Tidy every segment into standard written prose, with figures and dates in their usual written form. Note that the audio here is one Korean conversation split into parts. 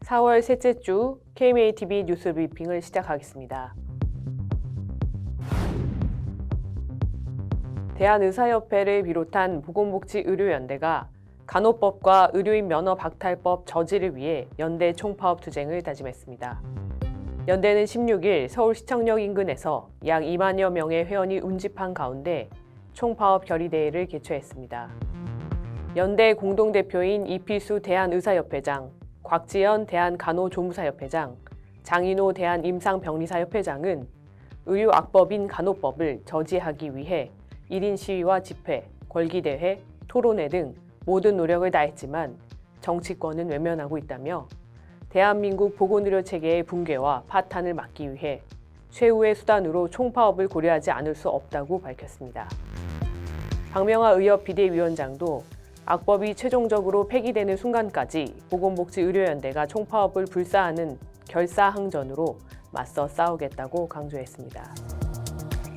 4월 셋째 주 KMATV 뉴스 브리핑을 시작하겠습니다. 대한의사협회를 비롯한 보건복지의료연대가 간호법과 의료인 면허 박탈법 저지를 위해 연대 총파업 투쟁을 다짐했습니다. 연대는 16일 서울시청역 인근에서 약 2만여 명의 회원이 운집한 가운데 총파업 결의대회를 개최했습니다. 연대 공동대표인 이필수 대한의사협회장, 곽지연 대한간호조무사협회장, 장인호 대한임상병리사협회장은 의료악법인 간호법을 저지하기 위해 1인 시위와 집회, 걸기대회, 토론회 등 모든 노력을 다했지만 정치권은 외면하고 있다며 대한민국 보건의료체계의 붕괴와 파탄을 막기 위해 최후의 수단으로 총파업을 고려하지 않을 수 없다고 밝혔습니다. 박명하 의협 비대위원장도 악법이 최종적으로 폐기되는 순간까지 보건복지의료연대가 총파업을 불사하는 결사항전으로 맞서 싸우겠다고 강조했습니다.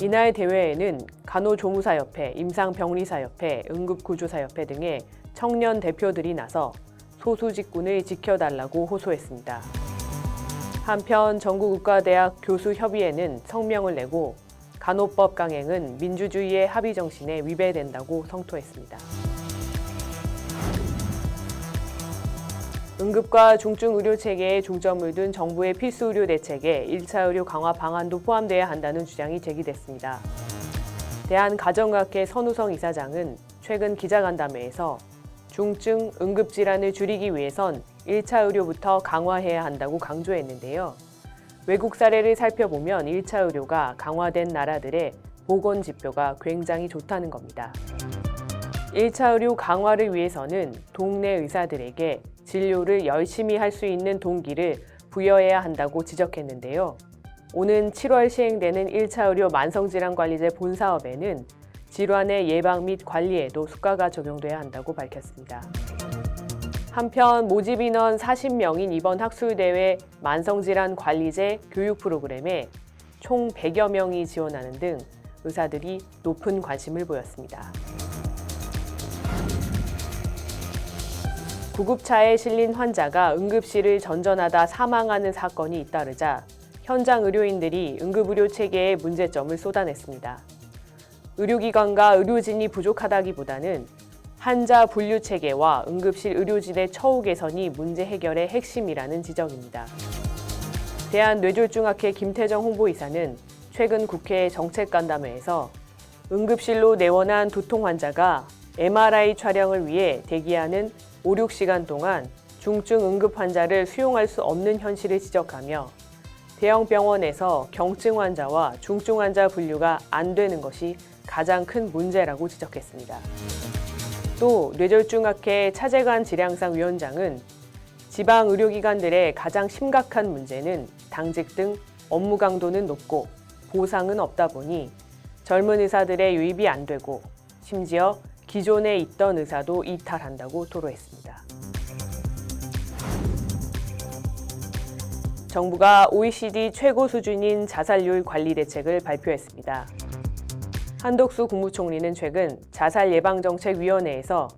이날 대회에는 간호조무사협회, 임상병리사협회, 응급구조사협회 등의 청년 대표들이 나서 소수직군을 지켜달라고 호소했습니다. 한편 전국의과대학 교수협의회는 성명을 내고 간호법 강행은 민주주의의 합의 정신에 위배된다고 성토했습니다. 응급과 중증 의료 체계에 중점을 둔 정부의 필수 의료 대책에 1차 의료 강화 방안도 포함돼야 한다는 주장이 제기됐습니다. 대한가정의학회 선우성 이사장은 최근 기자간담회에서 중증 응급질환을 줄이기 위해선 1차 의료부터 강화해야 한다고 강조했는데요. 외국 사례를 살펴보면 1차 의료가 강화된 나라들의 보건 지표가 굉장히 좋다는 겁니다. 1차 의료 강화를 위해서는 동네 의사들에게 진료를 열심히 할 수 있는 동기를 부여해야 한다고 지적했는데요. 오는 7월 시행되는 1차 의료 만성질환관리제 본사업에는 질환의 예방 및 관리에도 수가가 적용돼야 한다고 밝혔습니다. 한편 모집 인원 40명인 이번 학술대회 만성질환관리제 교육 프로그램에 총 100여 명이 지원하는 등 의사들이 높은 관심을 보였습니다. 구급차에 실린 환자가 응급실을 전전하다 사망하는 사건이 잇따르자 현장 의료인들이 응급의료 체계의 문제점을 쏟아냈습니다. 의료기관과 의료진이 부족하다기보다는 환자 분류 체계와 응급실 의료진의 처우 개선이 문제 해결의 핵심이라는 지적입니다. 대한뇌졸중학회 김태정 홍보이사는 최근 국회 정책간담회에서 응급실로 내원한 두통 환자가 MRI 촬영을 위해 대기하는 5, 6시간 동안 중증 응급 환자를 수용할 수 없는 현실을 지적하며 대형 병원에서 경증 환자와 중증 환자 분류가 안 되는 것이 가장 큰 문제라고 지적했습니다. 또 뇌졸중학회 차재관 질양상 위원장은 지방 의료기관들의 가장 심각한 문제는 당직 등 업무 강도는 높고 보상은 없다 보니 젊은 의사들의 유입이 안 되고 심지어 기존에 있던 의사도 이탈한다고 토로했습니다. 정부가 OECD 최고 수준인 자살률 관리 대책을 발표했습니다. 한덕수 국무총리는 최근 자살예방정책위원회에서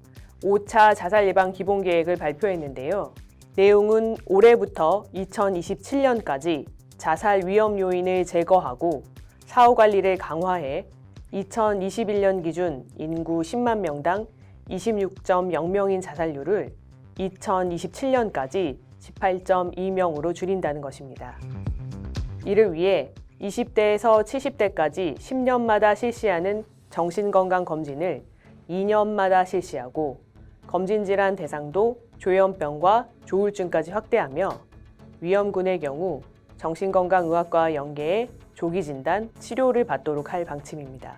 5차 자살예방 기본계획을 발표했는데요. 내용은 올해부터 2027년까지 자살 위험 요인을 제거하고 사후 관리를 강화해 2021년 기준 인구 10만 명당 26.0명인 자살률을 2027년까지 18.2명으로 줄인다는 것입니다. 이를 위해 20대에서 70대까지 10년마다 실시하는 정신건강검진을 2년마다 실시하고 검진질환 대상도 조현병과 조울증까지 확대하며 위험군의 경우 정신건강의학과와 연계해 조기진단, 치료를 받도록 할 방침입니다.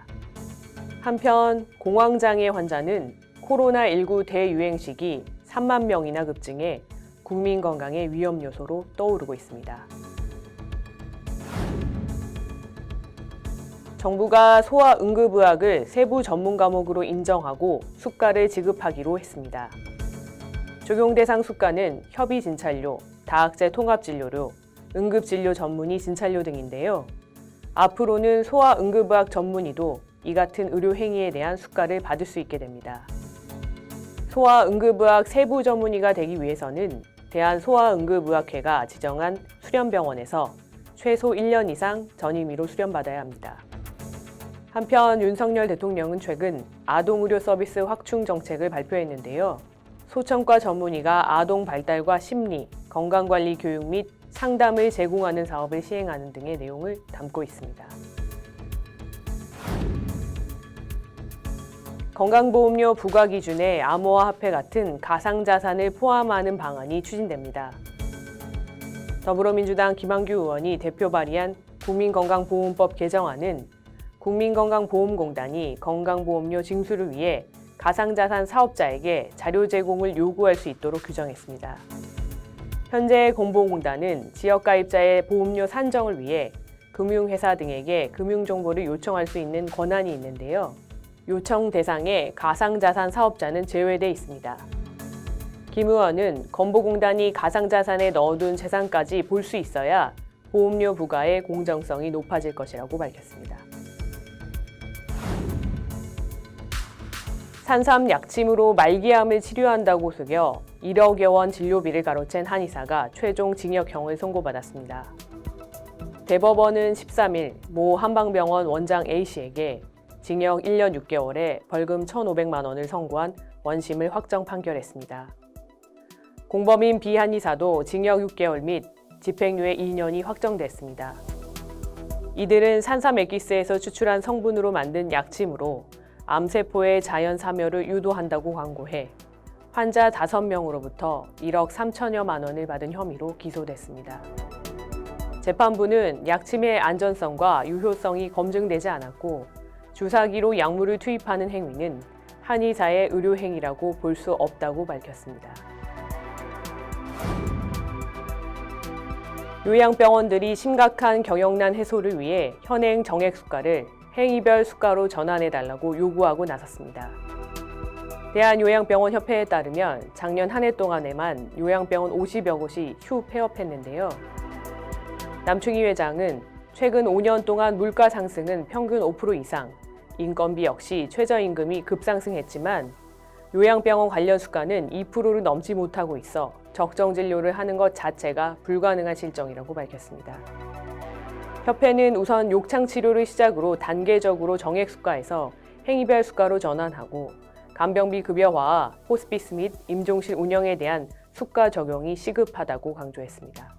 한편 공황장애 환자는 코로나19 대유행 시기 3만 명이나 급증해 국민 건강의 위험 요소로 떠오르고 있습니다. 정부가 소아응급의학을 세부 전문 과목으로 인정하고 수가를 지급하기로 했습니다. 적용 대상 수가는 협의 진찰료, 다학제 통합진료료, 응급진료 전문의 진찰료 등인데요. 앞으로는 소아응급의학 전문의도 이 같은 의료 행위에 대한 수가를 받을 수 있게 됩니다. 소아응급의학 세부 전문의가 되기 위해서는 대한소아응급의학회가 지정한 수련병원에서 최소 1년 이상 전임의로 수련받아야 합니다. 한편 윤석열 대통령은 최근 아동의료 서비스 확충 정책을 발표했는데요. 소청과 전문의가 아동 발달과 심리, 건강관리 교육 및 상담을 제공하는 사업을 시행하는 등의 내용을 담고 있습니다. 건강보험료 부과 기준에 암호화폐 같은 가상자산을 포함하는 방안이 추진됩니다. 더불어민주당 김한규 의원이 대표 발의한 국민건강보험법 개정안은 국민건강보험공단이 건강보험료 징수를 위해 가상자산 사업자에게 자료 제공을 요구할 수 있도록 규정했습니다. 현재 건보공단은 지역가입자의 보험료 산정을 위해 금융회사 등에게 금융정보를 요청할 수 있는 권한이 있는데요. 요청 대상에 가상자산 사업자는 제외돼 있습니다. 김 의원은 건보공단이 가상자산에 넣어둔 재산까지 볼 수 있어야 보험료 부과의 공정성이 높아질 것이라고 밝혔습니다. 산삼 약침으로 말기암을 치료한다고 속여 1억여 원 진료비를 가로챈 한의사가 최종 징역형을 선고받았습니다. 대법원은 13일 모 한방병원 원장 A씨에게 징역 1년 6개월에 벌금 1,500만 원을 선고한 원심을 확정 판결했습니다. 공범인 B 한의사도 징역 6개월 및 집행유예 2년이 확정됐습니다. 이들은 산삼 액기스에서 추출한 성분으로 만든 약침으로 암세포의 자연 사멸을 유도한다고 광고해 환자 5명으로부터 1억 3천여만 원을 받은 혐의로 기소됐습니다. 재판부는 약침의 안전성과 유효성이 검증되지 않았고 주사기로 약물을 투입하는 행위는 한의사의 의료행위라고 볼 수 없다고 밝혔습니다. 요양병원들이 심각한 경영난 해소를 위해 현행 정액 수가를 행위별 수가로 전환해달라고 요구하고 나섰습니다. 대한요양병원협회에 따르면 작년 한 해 동안에만 요양병원 50여 곳이 휴 폐업했는데요. 남충희 회장은 최근 5년 동안 물가 상승은 평균 5% 이상, 인건비 역시 최저임금이 급상승했지만 요양병원 관련 수가는 2%를 넘지 못하고 있어 적정 진료를 하는 것 자체가 불가능한 실정이라고 밝혔습니다. 협회는 우선 욕창 치료를 시작으로 단계적으로 정액 수가에서 행위별 수가로 전환하고 간병비 급여화와 호스피스 및 임종실 운영에 대한 수가 적용이 시급하다고 강조했습니다.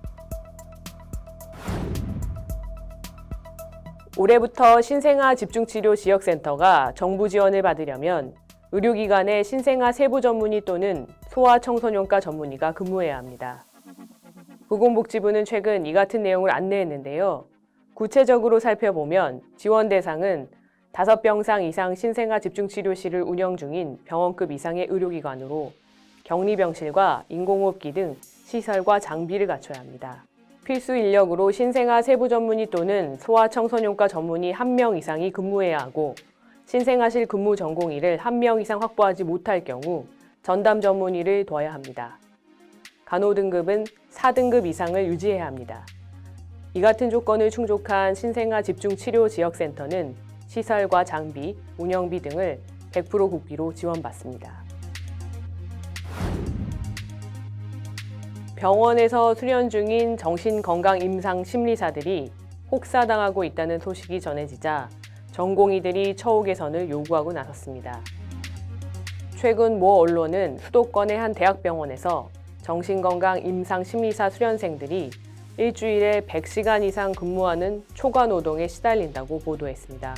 올해부터 신생아 집중치료 지역센터가 정부 지원을 받으려면 의료기관의 신생아 세부 전문의 또는 소아청소년과 전문의가 근무해야 합니다. 보건복지부는 최근 이 같은 내용을 안내했는데요. 구체적으로 살펴보면 지원 대상은 5병상 이상 신생아 집중치료실을 운영 중인 병원급 이상의 의료기관으로 격리병실과 인공호흡기 등 시설과 장비를 갖춰야 합니다. 필수 인력으로 신생아 세부 전문의 또는 소아청소년과 전문의 1명 이상이 근무해야 하고 신생아실 근무 전공의를 1명 이상 확보하지 못할 경우 전담 전문의를 둬야 합니다. 간호 등급은 4등급 이상을 유지해야 합니다. 이 같은 조건을 충족한 신생아 집중치료 지역센터는 시설과 장비, 운영비 등을 100% 국비로 지원받습니다. 병원에서 수련 중인 정신건강임상심리사들이 혹사당하고 있다는 소식이 전해지자 전공의들이 처우 개선을 요구하고 나섰습니다. 최근 모 언론은 수도권의 한 대학병원에서 정신건강임상심리사 수련생들이 일주일에 100시간 이상 근무하는 초과 노동에 시달린다고 보도했습니다.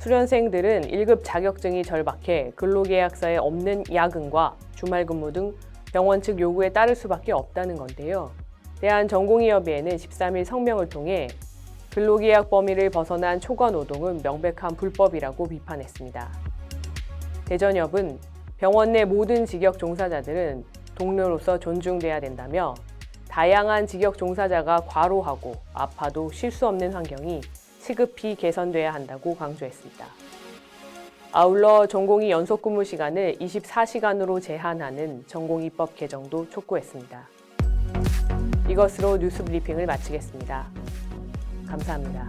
수련생들은 1급 자격증이 절박해 근로계약서에 없는 야근과 주말 근무 등 병원 측 요구에 따를 수밖에 없다는 건데요. 대한전공의협의회는 13일 성명을 통해 근로계약 범위를 벗어난 초과 노동은 명백한 불법이라고 비판했습니다. 대전협은 병원 내 모든 직역 종사자들은 동료로서 존중돼야 된다며 다양한 직역 종사자가 과로하고 아파도 쉴 수 없는 환경이 시급히 개선돼야 한다고 강조했습니다. 아울러 전공의 연속 근무 시간을 24시간으로 제한하는 전공의법 개정도 촉구했습니다. 이것으로 뉴스 브리핑을 마치겠습니다. 감사합니다.